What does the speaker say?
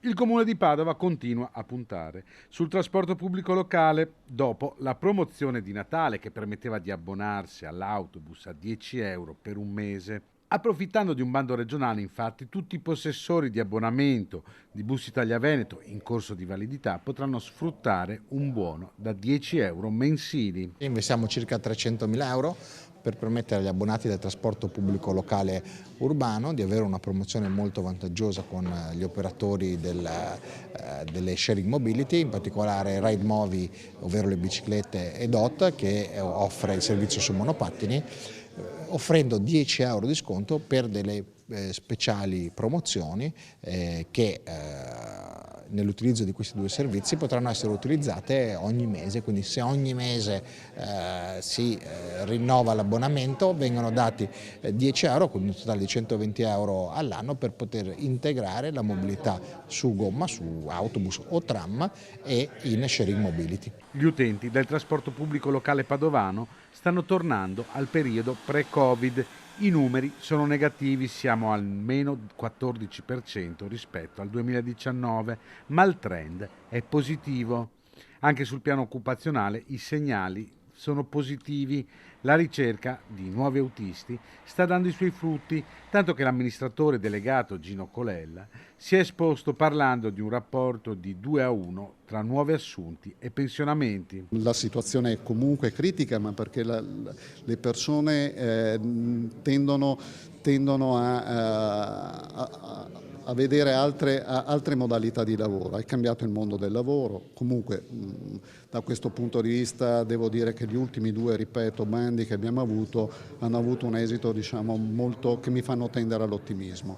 Il Comune di Padova continua a puntare sul trasporto pubblico locale dopo la promozione di Natale che permetteva di abbonarsi all'autobus a 10 euro per un mese. Approfittando di un bando regionale, infatti, tutti i possessori di abbonamento di Bus Italia Veneto in corso di validità potranno sfruttare un buono da 10 euro mensili. Investiamo circa 300.000 euro per permettere agli abbonati del trasporto pubblico locale urbano di avere una promozione molto vantaggiosa con gli operatori delle sharing mobility, in particolare Ride Movi, ovvero le biciclette, e DOT, che offre il servizio su monopattini, offrendo 10 euro di sconto per delle speciali promozioni che nell'utilizzo di questi due servizi potranno essere utilizzate ogni mese, quindi se ogni mese si rinnova l'abbonamento vengono dati 10 euro, quindi un totale di 120 euro all'anno per poter integrare la mobilità su gomma, su autobus o tram e in sharing mobility. Gli utenti del trasporto pubblico locale padovano stanno tornando al periodo pre-Covid. I numeri sono negativi, siamo al meno 14% rispetto al 2019, ma il trend è positivo. Anche sul piano occupazionale i segnali sono positivi. La ricerca di nuovi autisti sta dando i suoi frutti, tanto che l'amministratore delegato Gino Colella si è esposto parlando di un rapporto di 2-1 tra nuovi assunti e pensionamenti. La situazione è comunque critica, ma perché le persone tendono a vedere altre modalità di lavoro. È cambiato il mondo del lavoro, comunque da questo punto di vista devo dire che gli ultimi due, ripeto, bandi che abbiamo avuto hanno avuto un esito, diciamo, molto, che mi fanno tendere all'ottimismo.